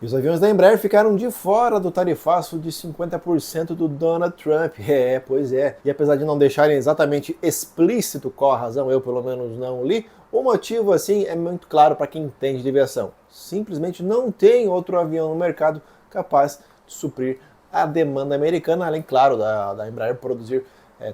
E os aviões da Embraer ficaram de fora do tarifaço de 50% do Donald Trump. Pois é. E apesar de não deixarem exatamente explícito qual a razão, eu pelo menos não li, o motivo assim é muito claro para quem entende de aviação. Simplesmente não tem outro avião no mercado capaz de suprir a demanda americana, além, claro, da Embraer produzir,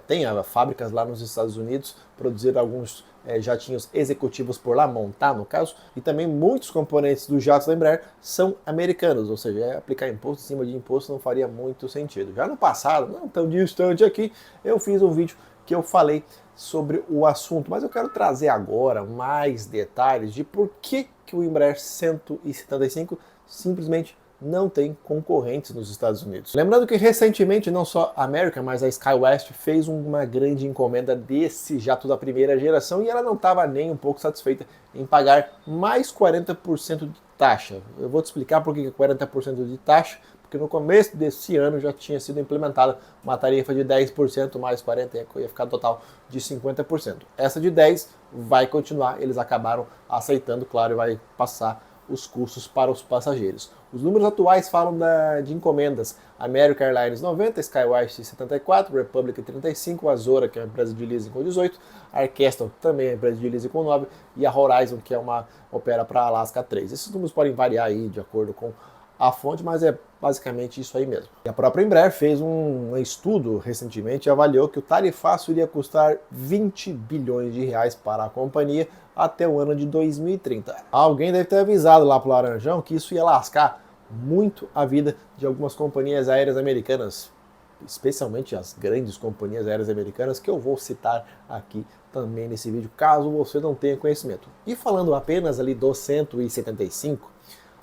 tem fábricas lá nos Estados Unidos, produzir alguns jatinhos executivos por lá, montar no caso, e também muitos componentes dos jatos da Embraer são americanos, ou seja, aplicar imposto em cima de imposto não faria muito sentido. Já no passado, não tão distante aqui, eu fiz um vídeo que eu falei sobre o assunto, mas eu quero trazer agora mais detalhes de por que o Embraer 175 simplesmente não tem concorrentes nos Estados Unidos. Lembrando que recentemente não só a American, mas a SkyWest fez uma grande encomenda desse jato da primeira geração e ela não estava nem um pouco satisfeita em pagar mais 40% de taxa. Eu vou te explicar por que 40% de taxa, porque no começo desse ano já tinha sido implementada uma tarifa de 10% mais 40%, ia ficar total de 50%. Essa de 10% vai continuar, eles acabaram aceitando, claro, e vai passar os custos para os passageiros. Os números atuais falam de encomendas: American Airlines 90, SkyWest 74, Republic 35, Azora, que é uma empresa de leasing, com 18, a Orchestral também é uma empresa de leasing, com 9, e a Horizon, que é uma opera para Alaska, 3. Esses números podem variar aí de acordo com a fonte, mas é basicamente isso aí mesmo. E a própria Embraer fez um estudo recentemente e avaliou que o tarifaço iria custar 20 bilhões de reais para a companhia até o ano de 2030. Alguém deve ter avisado lá pro Laranjão que isso ia lascar muito a vida de algumas companhias aéreas americanas, especialmente as grandes companhias aéreas americanas, que eu vou citar aqui também nesse vídeo, caso você não tenha conhecimento. E falando apenas ali do 175,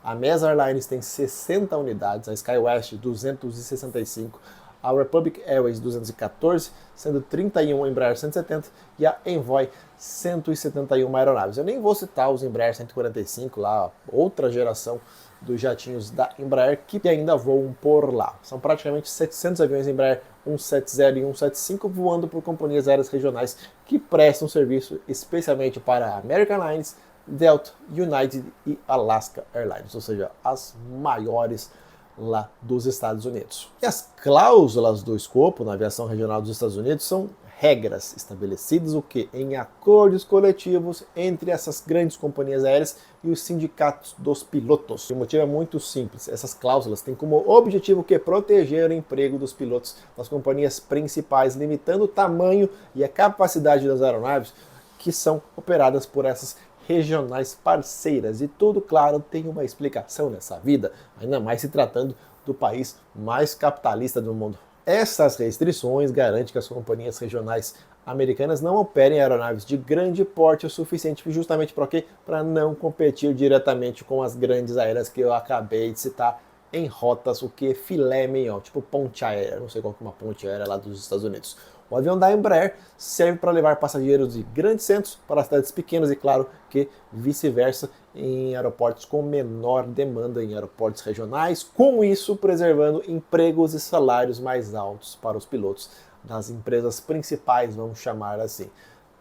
a Mesa Airlines tem 60 unidades, a SkyWest 265, a Republic Airways 214, sendo 31 Embraer 170 e a Envoy 171 aeronaves. Eu nem vou citar os Embraer 145 lá, outra geração dos jatinhos da Embraer que ainda voam por lá. São praticamente 700 aviões Embraer 170 e 175 voando por companhias aéreas regionais que prestam serviço especialmente para a American Airlines, Delta, United e Alaska Airlines, ou seja, as maiores lá dos Estados Unidos. E as cláusulas do escopo na aviação regional dos Estados Unidos são regras estabelecidas o que em acordos coletivos entre essas grandes companhias aéreas e os sindicatos dos pilotos. O motivo é muito simples. Essas cláusulas têm como objetivo que proteger o emprego dos pilotos das companhias principais, limitando o tamanho e a capacidade das aeronaves que são operadas por essas regionais parceiras. E tudo, claro, tem uma explicação nessa vida, ainda mais se tratando do país mais capitalista do mundo. Essas restrições garantem que as companhias regionais americanas não operem aeronaves de grande porte o suficiente justamente para quê? Para não competir diretamente com as grandes aéreas que eu acabei de citar em rotas o que filé mignon, tipo ponte aérea, não sei qual que é uma ponte aérea lá dos Estados Unidos. O avião da Embraer serve para levar passageiros de grandes centros para cidades pequenas e, claro, que vice-versa em aeroportos com menor demanda, em aeroportos regionais, com isso preservando empregos e salários mais altos para os pilotos das empresas principais, vamos chamar assim.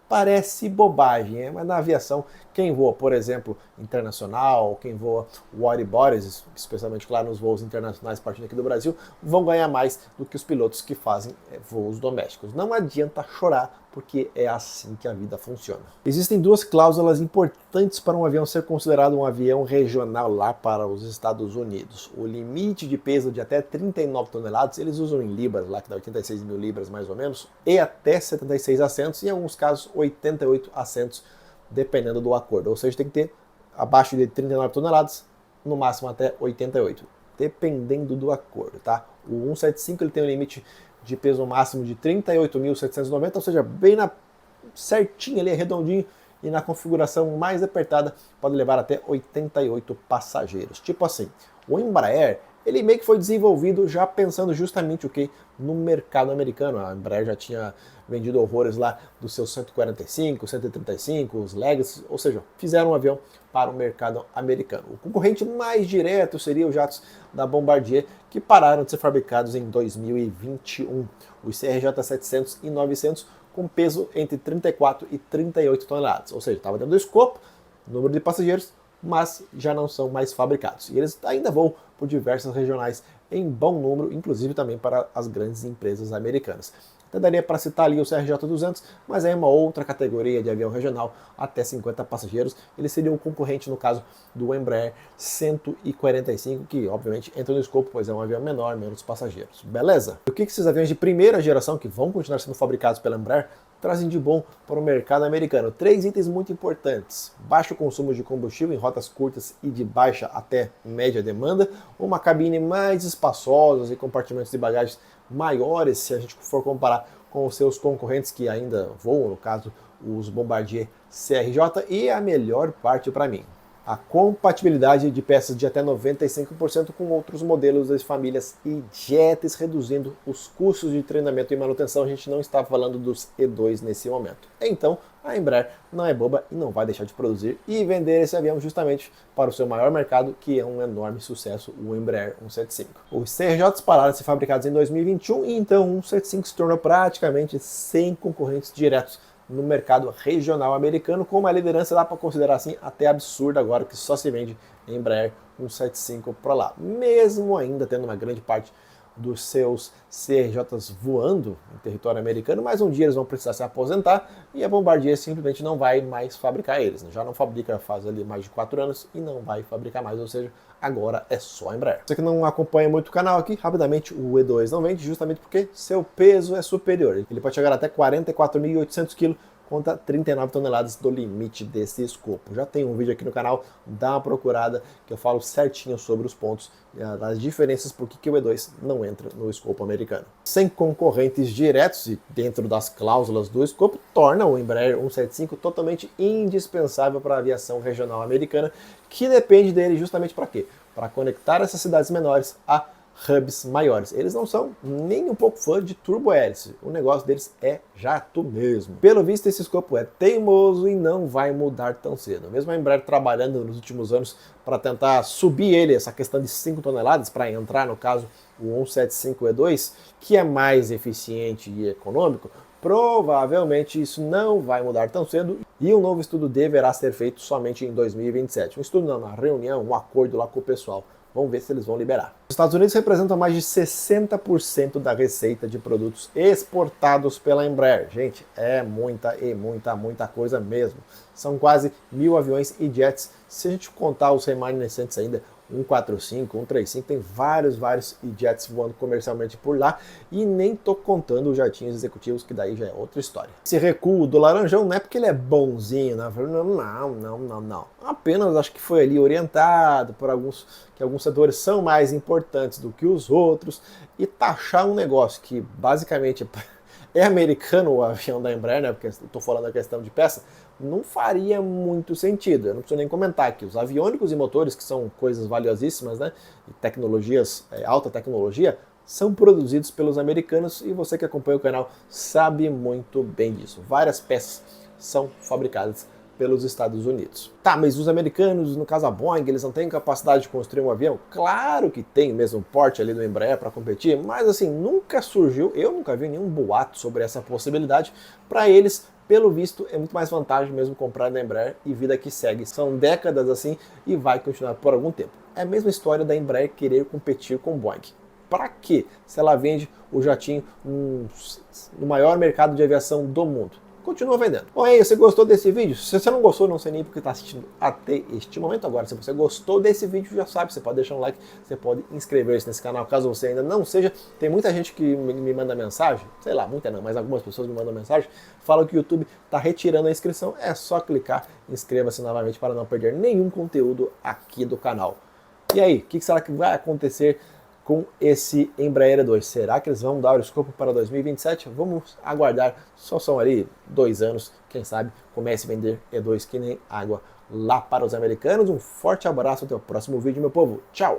Parece bobagem, mas na aviação, quem voa, por exemplo, internacional, quem voa wide bodies, especialmente, claro, nos voos internacionais partindo aqui do Brasil, vão ganhar mais do que os pilotos que fazem voos domésticos. Não adianta chorar, porque é assim que a vida funciona. Existem duas cláusulas importantes para um avião ser considerado um avião regional lá para os Estados Unidos. O limite de peso de até 39 toneladas, eles usam em libras, lá que dá 86 mil libras mais ou menos, e até 76 assentos, em alguns casos 88 assentos, dependendo do acordo. Ou seja, tem que ter abaixo de 39 toneladas, no máximo até 88, dependendo do acordo, tá? O 175 ele tem um limite de peso máximo de 38.790, ou seja, bem certinho ali, redondinho, e na configuração mais apertada pode levar até 88 passageiros. Tipo assim, o Embraer, ele meio que foi desenvolvido já pensando justamente o que no mercado americano. A Embraer já tinha vendido horrores lá dos seus 145, 135, os Legacy, ou seja, fizeram um avião para o mercado americano. O concorrente mais direto seria os jatos da Bombardier, que pararam de ser fabricados em 2021. Os CRJ-700 e 900 com peso entre 34 e 38 toneladas, ou seja, estava dentro do escopo, número de passageiros, mas já não são mais fabricados. E eles ainda voam por diversas regionais em bom número, inclusive também para as grandes empresas americanas. Até daria para citar ali o CRJ-200, mas é uma outra categoria de avião regional, até 50 passageiros. Ele seria um concorrente, no caso, do Embraer 145, que obviamente entra no escopo, pois é um avião menor, menos passageiros. Beleza? E o que esses aviões de primeira geração, que vão continuar sendo fabricados pela Embraer, trazem de bom para o mercado americano? 3 itens muito importantes: baixo consumo de combustível em rotas curtas e de baixa até média demanda, uma cabine mais espaçosa e compartimentos de bagagens maiores, se a gente for comparar com os seus concorrentes que ainda voam, no caso os Bombardier CRJ, e a melhor parte para mim: a compatibilidade de peças de até 95% com outros modelos das famílias e-jets, reduzindo os custos de treinamento e manutenção. A gente não está falando dos E2 nesse momento. Então, a Embraer não é boba e não vai deixar de produzir e vender esse avião justamente para o seu maior mercado, que é um enorme sucesso, o Embraer 175. Os CRJs pararam de ser fabricados em 2021 e então o 175 se tornou praticamente sem concorrentes diretos no mercado regional americano, com uma liderança, dá para considerar assim, até absurda agora, que só se vende Embraer 175 para lá. Mesmo ainda tendo uma grande parte dos seus CRJs voando em território americano, mas um dia eles vão precisar se aposentar e a Bombardier simplesmente não vai mais fabricar eles. Já não fabrica faz ali mais de 4 anos e não vai fabricar mais, ou seja, agora é só Embraer. Você que não acompanha muito o canal aqui, rapidamente, o E2 não vende justamente porque seu peso é superior. Ele pode chegar até 44.800 kg, contra 39 toneladas do limite desse escopo. Já tem um vídeo aqui no canal, dá uma procurada, que eu falo certinho sobre os pontos, as diferenças, por que o E2 não entra no escopo americano. Sem concorrentes diretos e dentro das cláusulas do escopo, torna o Embraer 175 totalmente indispensável para a aviação regional americana, que depende dele justamente para quê? Para conectar essas cidades menores a hubs maiores. Eles não são nem um pouco fã de turbo-hélice. O negócio deles é jato mesmo. Pelo visto, esse escopo é teimoso e não vai mudar tão cedo. Mesmo a Embraer trabalhando nos últimos anos para tentar subir ele, essa questão de 5 toneladas, para entrar, no caso, o 175E2, que é mais eficiente e econômico, provavelmente isso não vai mudar tão cedo e um novo estudo deverá ser feito somente em 2027. Um estudo não, uma reunião, um acordo lá com o pessoal. Vamos ver se eles vão liberar. Os Estados Unidos representam mais de 60% da receita de produtos exportados pela Embraer. Gente, é muita coisa mesmo. São quase 1.000 aviões e jets. Se a gente contar os remanescentes ainda, 145, 135, tem vários e-jets voando comercialmente por lá, e nem tô contando os jatinhos executivos, que daí já é outra história. Esse recuo do Laranjão não é porque ele é bonzinho, né? Não. Apenas acho que foi ali orientado por alguns setores são mais importantes do que os outros, e taxar um negócio que basicamente é americano, o avião da Embraer, né? Porque estou falando da questão de peça, não faria muito sentido. Eu não preciso nem comentar aqui. Os aviônicos e motores, que são coisas valiosíssimas, né? E tecnologias, alta tecnologia, são produzidos pelos americanos, e você que acompanha o canal sabe muito bem disso. Várias peças são fabricadas pelos Estados Unidos. Tá, mas os americanos, no caso a Boeing, eles não têm capacidade de construir um avião? Claro que tem, mesmo porte ali do Embraer para competir, mas assim, nunca surgiu, eu nunca vi nenhum boato sobre essa possibilidade. Para eles, pelo visto, é muito mais vantagem mesmo comprar da Embraer, e vida que segue. São décadas assim e vai continuar por algum tempo. É a mesma história da Embraer querer competir com Boeing. Para quê? Se ela vende o jatinho no maior mercado de aviação do mundo. Continua vendendo. Bom, aí, você gostou desse vídeo? Se você não gostou, não sei nem porque está assistindo até este momento. Agora, se você gostou desse vídeo, já sabe, você pode deixar um like, você pode inscrever-se nesse canal, caso você ainda não seja. Tem muita gente que me manda mensagem, sei lá, muita não, mas algumas pessoas me mandam mensagem, falam que o YouTube está retirando a inscrição. É só clicar, inscreva-se novamente para não perder nenhum conteúdo aqui do canal. E aí, o que será que vai acontecer com esse Embraer E2? Será que eles vão dar o escopo para 2027? Vamos aguardar, só são ali 2 anos, quem sabe comece a vender E2 que nem água lá para os americanos. Um forte abraço, até o próximo vídeo, meu povo. Tchau!